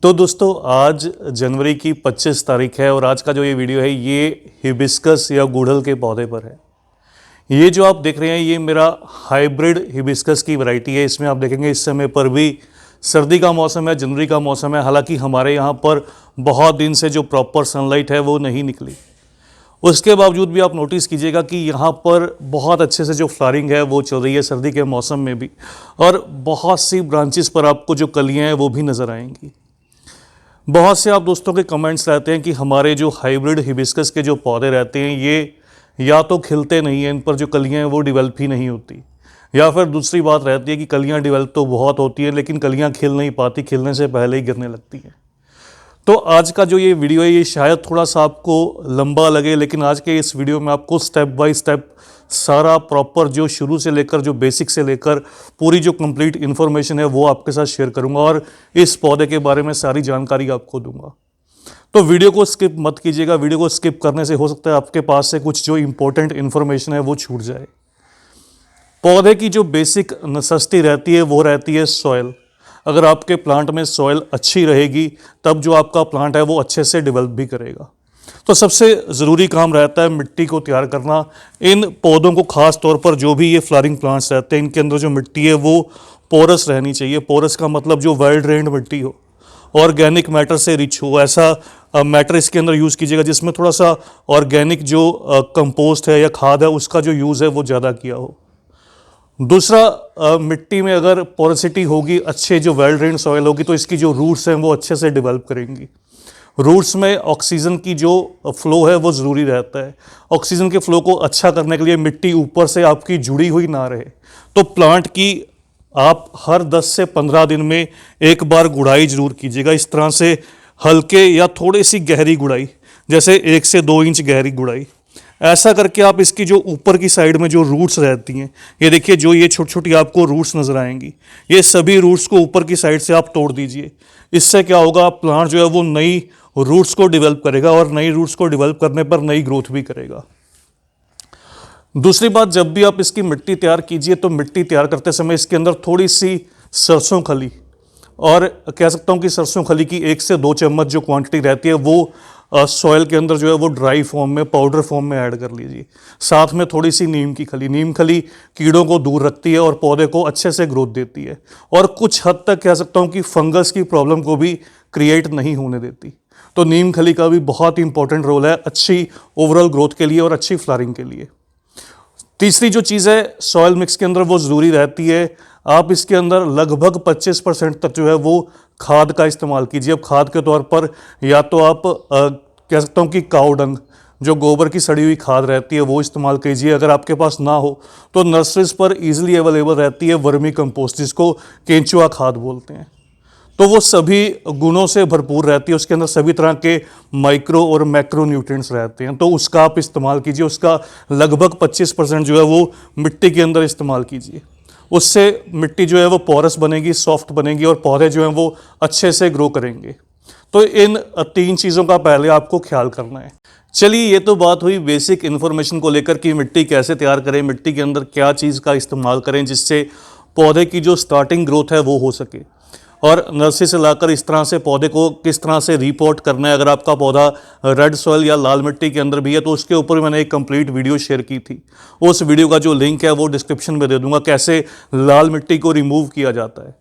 तो दोस्तों आज जनवरी की 25 तारीख है और आज का जो ये वीडियो है ये हिबिस्कस या गुड़हल के पौधे पर है। ये जो आप देख रहे हैं ये मेरा हाइब्रिड हिबिस्कस की वैरायटी है। इसमें आप देखेंगे इस समय पर भी सर्दी का मौसम है, जनवरी का मौसम है। हालांकि हमारे यहाँ पर बहुत दिन से जो प्रॉपर सनलाइट है वो नहीं निकली, उसके बावजूद भी आप नोटिस कीजिएगा कि यहाँ पर बहुत अच्छे से जो फ्लावरिंग है वो चल रही है सर्दी के मौसम में भी, और बहुत सी ब्रांचेस पर आपको जो कलियाँ हैं वो भी नज़र आएंगी। बहुत से आप दोस्तों के कमेंट्स रहते हैं कि हमारे जो हाइब्रिड हिबिस्कस के जो पौधे रहते हैं ये या तो खिलते नहीं हैं, इन पर जो कलियां हैं वो डेवलप ही नहीं होती, या फिर दूसरी बात रहती है कि कलियां डेवलप तो बहुत होती हैं लेकिन कलियां खिल नहीं पाती, खिलने से पहले ही गिरने लगती हैं। तो आज का जो ये वीडियो है ये शायद थोड़ा सा आपको लंबा लगे, लेकिन आज के इस वीडियो में आपको स्टेप बाय स्टेप सारा प्रॉपर जो शुरू से लेकर जो बेसिक से लेकर पूरी जो कंप्लीट इन्फॉर्मेशन है वो आपके साथ शेयर करूंगा और इस पौधे के बारे में सारी जानकारी आपको दूंगा। तो वीडियो को स्किप मत कीजिएगा। वीडियो को स्किप करने से हो सकता है आपके पास से कुछ जो इंपॉर्टेंट इन्फॉर्मेशन है वो छूट जाए। पौधे की जो बेसिक नेसेसिटी रहती है वो रहती है सॉइल। अगर आपके प्लांट में सॉइल अच्छी रहेगी तब जो आपका प्लांट है वो अच्छे से डेवलप भी करेगा। तो सबसे ज़रूरी काम रहता है मिट्टी को तैयार करना। इन पौधों को खास तौर पर जो भी ये फ्लावरिंग प्लांट्स रहते हैं इनके अंदर जो मिट्टी है वो पोरस रहनी चाहिए। पोरस का मतलब जो वेल ड्रेन्ड मिट्टी हो, ऑर्गेनिक मैटर से रिच हो, ऐसा मैटर इसके अंदर यूज़ कीजिएगा जिसमें थोड़ा सा ऑर्गेनिक जो कंपोस्ट है या खाद है उसका जो यूज़ है वो ज़्यादा किया हो। दूसरा, मिट्टी में अगर पोरोसिटी होगी, अच्छे जो वेल ड्रेन्ड सॉइल होगी तो इसकी जो रूट्स हैं वो अच्छे से डेवलप करेंगी। रूट्स में ऑक्सीजन की जो फ्लो है वो ज़रूरी रहता है। ऑक्सीजन के फ्लो को अच्छा करने के लिए मिट्टी ऊपर से आपकी जुड़ी हुई ना रहे, तो प्लांट की आप हर 10 से 15 दिन में एक बार गुड़ाई ज़रूर कीजिएगा। इस तरह से हल्के या थोड़ी सी गहरी गुड़ाई, जैसे 1 से 2 इंच गहरी गुड़ाई। ऐसा करके आप इसकी जो ऊपर की साइड में जो रूट्स रहती हैं, ये देखिए जो ये छोटी छोटी आपको रूट्स नज़र आएंगी, ये सभी रूट्स को ऊपर की साइड से आप तोड़ दीजिए। इससे क्या होगा, प्लांट जो है वो नई रूट्स को डेवलप करेगा और नई रूट्स को डेवलप करने पर नई ग्रोथ भी करेगा। दूसरी बात, जब भी आप इसकी मिट्टी तैयार कीजिए तो मिट्टी तैयार करते समय इसके अंदर थोड़ी सी सरसों खली, और कह सकता हूँ कि सरसों खली की 1 से 2 चम्मच जो क्वांटिटी रहती है वो सॉइल के अंदर जो है वो ड्राई फॉर्म में, पाउडर फॉर्म में ऐड कर लीजिए। साथ में थोड़ी सी नीम की खली। नीम खली कीड़ों को दूर रखती है और पौधे को अच्छे से ग्रोथ देती है, और कुछ हद तक कह सकता हूँ कि फंगस की प्रॉब्लम को भी क्रिएट नहीं होने देती। तो नीम खली का भी बहुत इंपॉर्टेंट रोल है अच्छी ओवरऑल ग्रोथ के लिए और अच्छी फ्लावरिंग के लिए। तीसरी जो चीज़ है सॉइल मिक्स के अंदर वो ज़रूरी रहती है, आप इसके अंदर लगभग 25% तक जो है वो खाद का इस्तेमाल कीजिए। अब खाद के तौर पर या तो आप कह सकता हूँ कि काऊ डंग, जो गोबर की सड़ी हुई खाद रहती है वो इस्तेमाल कीजिए। अगर आपके पास ना हो तो नर्सरीज पर ईजिली अवेलेबल रहती है वर्मी कंपोस्ट, जिसको केंचुआ खाद बोलते हैं। तो वो सभी गुणों से भरपूर रहती है, उसके अंदर सभी तरह के माइक्रो और मैक्रो न्यूट्रिएंट्स रहते हैं, तो उसका आप इस्तेमाल कीजिए। उसका लगभग 25% जो है वो मिट्टी के अंदर इस्तेमाल कीजिए। उससे मिट्टी जो है वो पोरस बनेगी, सॉफ्ट बनेगी और पौधे जो हैं वो अच्छे से ग्रो करेंगे। तो इन 3 चीज़ों का पहले आपको ख्याल करना है। चलिए, ये तो बात हुई बेसिक इन्फॉर्मेशन को लेकर कि मिट्टी कैसे तैयार करें, मिट्टी के अंदर क्या चीज़ का इस्तेमाल करें जिससे पौधे की जो स्टार्टिंग ग्रोथ है वो हो सके, और नर्सरी से लाकर इस तरह से पौधे को किस तरह से रिपोर्ट करना है। अगर आपका पौधा रेड सॉइल या लाल मिट्टी के अंदर भी है तो उसके ऊपर भी मैंने एक कंप्लीट वीडियो शेयर की थी। उस वीडियो का जो लिंक है वो डिस्क्रिप्शन में दे दूंगा, कैसे लाल मिट्टी को रिमूव किया जाता है।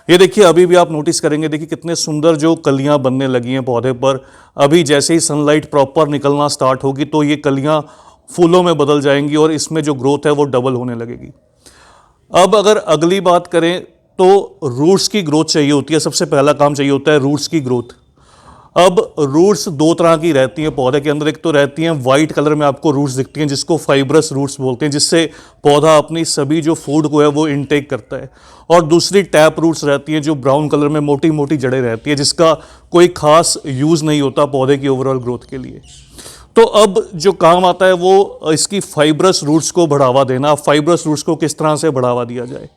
ये देखिए, अभी भी आप नोटिस करेंगे, देखिए कितने सुंदर जो कलियां बनने लगी हैं पौधे पर। अभी जैसे ही सनलाइट प्रॉपर निकलना स्टार्ट होगी तो ये कलियां फूलों में बदल जाएंगी और इसमें जो ग्रोथ है वो डबल होने लगेगी। अब अगर अगली बात करें तो रूट्स की ग्रोथ चाहिए होती है। सबसे पहला काम चाहिए होता है रूट्स की ग्रोथ। अब रूट्स 2 तरह की रहती हैं पौधे के अंदर। एक तो रहती हैं वाइट कलर में आपको रूट्स दिखती हैं जिसको फाइब्रस रूट्स बोलते हैं, जिससे पौधा अपनी सभी जो फूड को है वो इनटेक करता है। और दूसरी टैप रूट्स रहती हैं जो ब्राउन कलर में मोटी मोटी जड़ें रहती है, जिसका कोई खास यूज़ नहीं होता पौधे की ओवरऑल ग्रोथ के लिए। तो अब जो काम आता है वो इसकी फाइब्रस रूट्स को बढ़ावा देना। फाइब्रस रूट्स को किस तरह से बढ़ावा दिया जाए?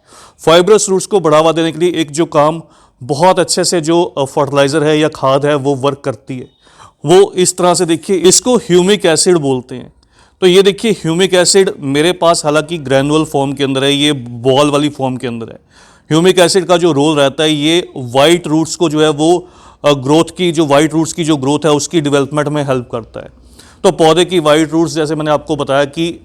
फाइब्रस रूट्स को बढ़ावा देने के लिए एक जो काम बहुत अच्छे से जो फर्टिलाइज़र है या खाद है वो वर्क करती है, वो इस तरह से देखिए, इसको ह्यूमिक एसिड बोलते हैं। तो ये देखिए ह्यूमिक एसिड मेरे पास हालांकि ग्रैनुअल फॉर्म के अंदर है, ये बॉल वाली फॉर्म के अंदर है। ह्यूमिक एसिड का जो रोल रहता है ये वाइट रूट्स को जो है वो ग्रोथ की, जो वाइट रूट्स की जो ग्रोथ है उसकी डेवलपमेंट में हेल्प करता है। तो पौधे की वाइट रूट्स, जैसे मैंने आपको बताया कि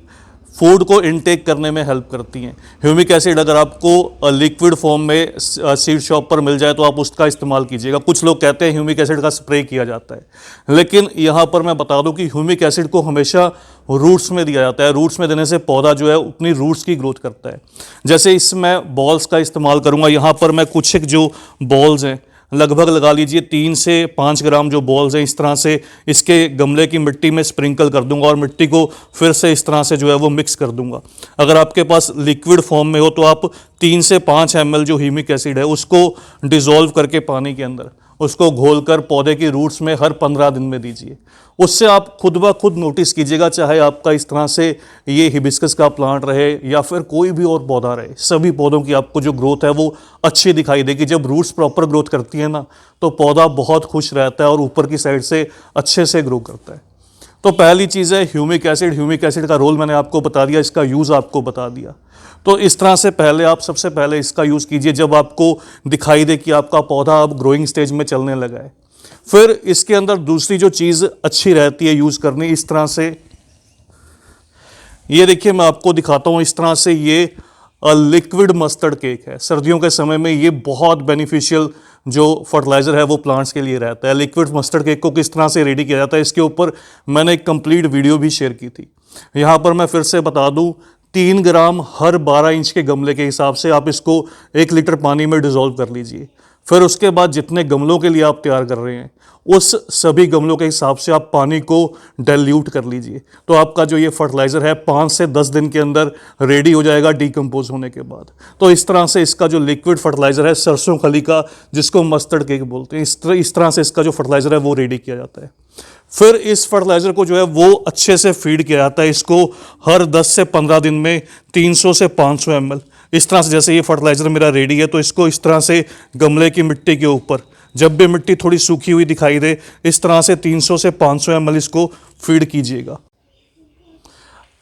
फूड को इनटेक करने में हेल्प करती हैं। ह्यूमिक एसिड अगर आपको लिक्विड फॉर्म में सीड शॉप पर मिल जाए तो आप उसका इस्तेमाल कीजिएगा। कुछ लोग कहते हैं ह्यूमिक एसिड का स्प्रे किया जाता है, लेकिन यहाँ पर मैं बता दूं कि ह्यूमिक एसिड को हमेशा रूट्स में दिया जाता है। रूट्स में देने से पौधा जो है अपनी रूट्स की ग्रोथ करता है। जैसे इसमें बॉल्स का इस्तेमाल करूँगा, यहाँ पर मैं कुछ एक जो बॉल्स हैं, लगभग लगा लीजिए 3 से 5 ग्राम जो बॉल्स हैं, इस तरह से इसके गमले की मिट्टी में स्प्रिंकल कर दूंगा और मिट्टी को फिर से इस तरह से जो है वो मिक्स कर दूंगा। अगर आपके पास लिक्विड फॉर्म में हो तो आप 3 से 5 ml जो ह्यूमिक एसिड है उसको डिसॉल्व करके पानी के अंदर उसको घोलकर पौधे की रूट्स में हर 15 दिन में दीजिए। उससे आप खुद ब खुद नोटिस कीजिएगा, चाहे आपका इस तरह से ये हिबिस्कस का प्लांट रहे या फिर कोई भी और पौधा रहे, सभी पौधों की आपको जो ग्रोथ है वो अच्छी दिखाई देगी। जब रूट्स प्रॉपर ग्रोथ करती है ना, तो पौधा बहुत खुश रहता है और ऊपर की साइड से अच्छे से ग्रो करता है। तो पहली चीज़ है ह्यूमिक एसिड। ह्यूमिक एसिड का रोल मैंने आपको बता दिया, इसका यूज़ आपको बता दिया। तो इस तरह से पहले आप सबसे पहले इसका यूज़ कीजिए जब आपको दिखाई दे कि आपका पौधा अब ग्रोइंग स्टेज में चलने लगा है। फिर इसके अंदर दूसरी जो चीज़ अच्छी रहती है यूज़ करनी, इस तरह से ये देखिए मैं आपको दिखाता हूँ। इस तरह से ये लिक्विड मस्टर्ड केक है। सर्दियों के समय में ये बहुत बेनिफिशियल जो फर्टिलाइज़र है वो प्लांट्स के लिए रहता है। लिक्विड मस्टर्ड केक को किस तरह से रेडी किया जाता है, इसके ऊपर मैंने एक कंप्लीट वीडियो भी शेयर की थी। यहाँ पर मैं फिर से बता दूँ, 3 ग्राम हर 12 इंच के गमले के हिसाब से आप इसको 1 लीटर पानी में डिज़ोल्व कर लीजिए। फिर उसके बाद जितने गमलों के लिए आप तैयार कर रहे हैं उस सभी गमलों के हिसाब से आप पानी को डाइल्यूट कर लीजिए। तो आपका जो ये फर्टिलाइज़र है 5 से 10 दिन के अंदर रेडी हो जाएगा डिकम्पोज होने के बाद। तो इस तरह से इसका जो लिक्विड फर्टिलाइज़र है सरसों खली का, जिसको मस्टर्ड केक बोलते हैं, इस तरह से इसका जो फर्टिलाइज़र है वो रेडी किया जाता है। फिर इस फर्टिलाइज़र को जो है वो अच्छे से फीड किया जाता है। इसको हर 10 से 15 दिन में 300 से 500 ml इस तरह से, जैसे ये फर्टिलाइज़र मेरा रेडी है तो इसको इस तरह से गमले की मिट्टी के ऊपर, जब भी मिट्टी थोड़ी सूखी हुई दिखाई दे, इस तरह से 300 से 500 ml इसको फीड कीजिएगा।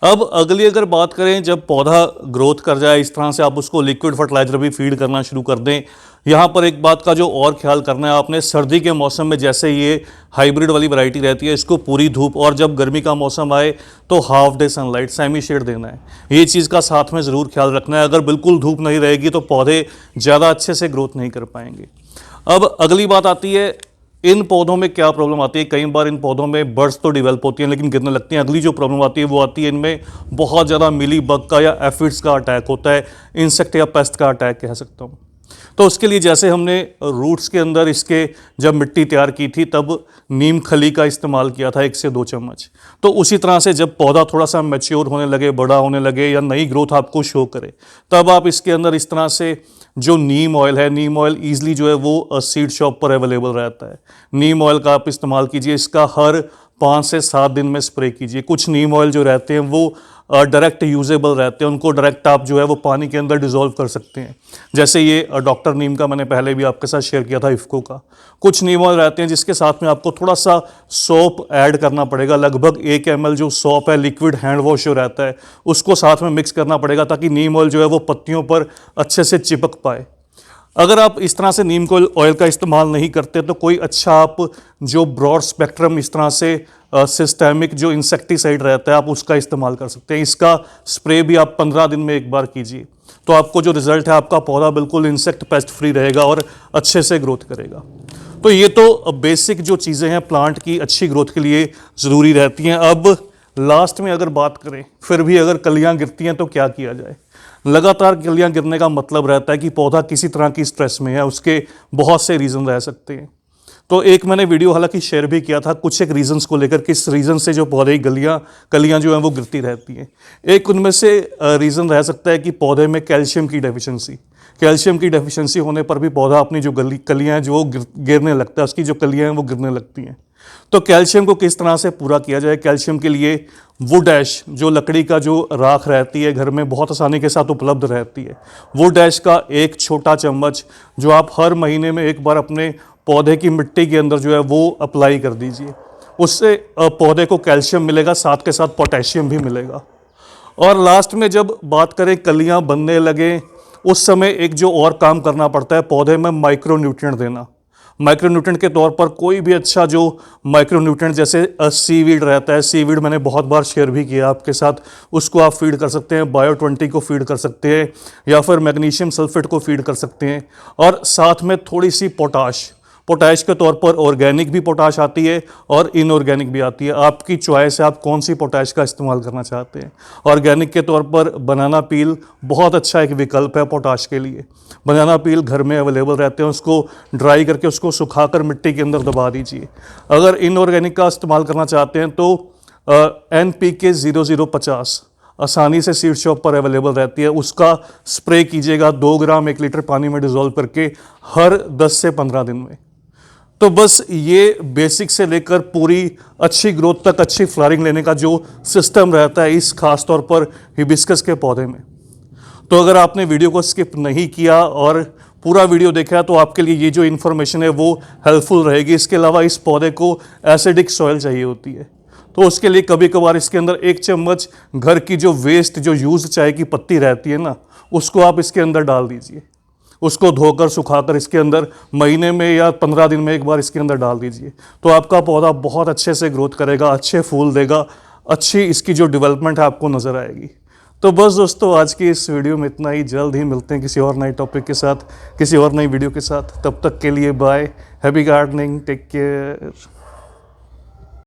अब अगली अगर बात करें, जब पौधा ग्रोथ कर जाए इस तरह से आप उसको लिक्विड फर्टिलाइज़र भी फीड करना शुरू कर दें। यहाँ पर एक बात का जो और ख्याल करना है आपने, सर्दी के मौसम में जैसे ये हाइब्रिड वाली वैरायटी रहती है, इसको पूरी धूप, और जब गर्मी का मौसम आए तो half day sunlight, semi shade देना है। ये चीज़ का साथ में ज़रूर ख्याल रखना है। अगर बिल्कुल धूप नहीं रहेगी तो पौधे ज़्यादा अच्छे से ग्रोथ नहीं कर पाएंगे। अब अगली बात आती है, इन पौधों में क्या प्रॉब्लम आती है। कई बार इन पौधों में बर्ड्स तो डेवलप होती हैं लेकिन गिरने लगती हैं। अगली जो प्रॉब्लम आती है वो आती है इनमें बहुत ज़्यादा मिली बग का या एफिड्स का अटैक होता है, इंसेक्ट या पेस्ट का अटैक कह सकता हूँ। तो उसके लिए जैसे हमने रूट्स के अंदर इसके जब मिट्टी तैयार की थी तब नीम खली का इस्तेमाल किया था 1 से 2 चम्मच। तो उसी तरह से जब पौधा थोड़ा सा मैच्योर होने लगे, बड़ा होने लगे या नई ग्रोथ आपको शो करे, तब आप इसके अंदर इस तरह से जो नीम ऑयल है, नीम ऑयल ईजिली जो है वो सीड शॉप पर अवेलेबल रहता है। नीम ऑयल का आप इस्तेमाल कीजिए। इसका हर 5 से 7 दिन में स्प्रे कीजिए। कुछ नीम ऑयल जो रहते हैं वो डायरेक्ट यूजेबल रहते हैं, उनको डायरेक्ट आप जो है वो पानी के अंदर डिज़ोल्व कर सकते हैं। जैसे ये डॉक्टर नीम का मैंने पहले भी आपके साथ शेयर किया था, इफ़को का। कुछ नीम ऑयल रहते हैं जिसके साथ में आपको थोड़ा सा सोप ऐड करना पड़ेगा। लगभग 1 ml जो सोप है, लिक्विड हैंड वॉश जो रहता है, उसको साथ में मिक्स करना पड़ेगा ताकि नीम ऑयल जो है वो पत्तियों पर अच्छे से चिपक पाए। अगर आप इस तरह से नीम ऑयल का इस्तेमाल नहीं करते तो कोई अच्छा आप जो ब्रॉड स्पेक्ट्रम इस तरह से सिस्टेमिक जो इंसेक्टिसाइड रहता है आप उसका इस्तेमाल कर सकते हैं। इसका स्प्रे भी आप 15 दिन में एक बार कीजिए, तो आपको जो रिजल्ट है, आपका पौधा बिल्कुल इंसेक्ट पेस्ट फ्री रहेगा और अच्छे से ग्रोथ करेगा। तो ये तो बेसिक जो चीज़ें हैं प्लांट की अच्छी ग्रोथ के लिए ज़रूरी रहती हैं। अब लास्ट में अगर बात करें, फिर भी अगर कलियाँ गिरती हैं तो क्या किया जाए। लगातार कलियाँ गिरने का मतलब रहता है कि पौधा किसी तरह की स्ट्रेस में है, उसके बहुत से रीज़न रह सकते हैं। तो एक मैंने वीडियो हालांकि शेयर भी किया था कुछ एक रीजंस को लेकर, किस रीज़न से जो पौधे की कलियाँ जो हैं वो गिरती रहती हैं। एक उनमें से रीज़न रह सकता है कि पौधे में कैल्शियम की डेफिशिएंसी होने पर भी पौधा अपनी जो कलियाँ हैं जो गिरने लगता है, उसकी जो कलियाँ हैं वो गिरने लगती हैं। तो कैल्शियम को किस तरह से पूरा किया जाए। कैल्शियम के लिए वुड ऐश, जो लकड़ी का जो राख रहती है घर में बहुत आसानी के साथ उपलब्ध रहती है, वुड ऐश का 1 छोटा चम्मच जो आप हर महीने में एक बार अपने पौधे की मिट्टी के अंदर जो है वो अप्लाई कर दीजिए। उससे पौधे को कैल्शियम मिलेगा, साथ के साथ पोटेशियम भी मिलेगा। और लास्ट में जब बात करें कलियां बनने लगे, उस समय एक जो और काम करना पड़ता है, पौधे में माइक्रो न्यूट्रिएंट देना। माइक्रोन्यूट्रेंट के तौर पर कोई भी अच्छा जो माइक्रोन्यूट्रेंट जैसे सीवीड रहता है, सीवीड मैंने बहुत बार शेयर भी किया आपके साथ, उसको आप फीड कर सकते हैं, बायो20 को फीड कर सकते हैं या फिर मैग्नीशियम सल्फेट को फीड कर सकते हैं। और साथ में थोड़ी सी पोटाश के तौर पर ऑर्गेनिक भी पोटाश आती है और इनऑर्गेनिक भी आती है, आपकी चॉइस है आप कौन सी पोटाश का इस्तेमाल करना चाहते हैं। ऑर्गेनिक के तौर पर बनाना पील बहुत अच्छा एक विकल्प है पोटाश के लिए। बनाना पील घर में अवेलेबल रहते हैं, उसको ड्राई करके उसको सुखाकर मिट्टी के अंदर दबा दीजिए। अगर इनऑर्गेनिक का इस्तेमाल करना चाहते हैं तो NPK 0050 आसानी से सीड शॉप पर अवेलेबल रहती है, उसका स्प्रे कीजिएगा 2 ग्राम 1 लीटर पानी में डिज़ोल्व करके हर 10 से 15 दिन में। तो बस ये बेसिक से लेकर पूरी अच्छी ग्रोथ तक, अच्छी फ्लावरिंग लेने का जो सिस्टम रहता है इस खास तौर पर हिबिस्कस के पौधे में। तो अगर आपने वीडियो को स्किप नहीं किया और पूरा वीडियो देखा तो आपके लिए ये जो इन्फॉर्मेशन है वो हेल्पफुल रहेगी। इसके अलावा इस पौधे को एसिडिक सॉइल चाहिए होती है, तो उसके लिए कभी कभार इसके अंदर 1 चम्मच घर की जो वेस्ट जो यूज चाय की पत्ती रहती है ना, उसको आप इसके अंदर डाल दीजिए। उसको धोकर सुखाकर इसके अंदर महीने में या 15 दिन में एक बार इसके अंदर डाल दीजिए, तो आपका पौधा बहुत अच्छे से ग्रोथ करेगा, अच्छे फूल देगा, अच्छी इसकी जो डेवलपमेंट है आपको नज़र आएगी। तो बस दोस्तों आज की इस वीडियो में इतना ही। जल्द ही मिलते हैं किसी और नए टॉपिक के साथ, किसी और नई वीडियो के साथ। तब तक के लिए bye, happy gardening, take care.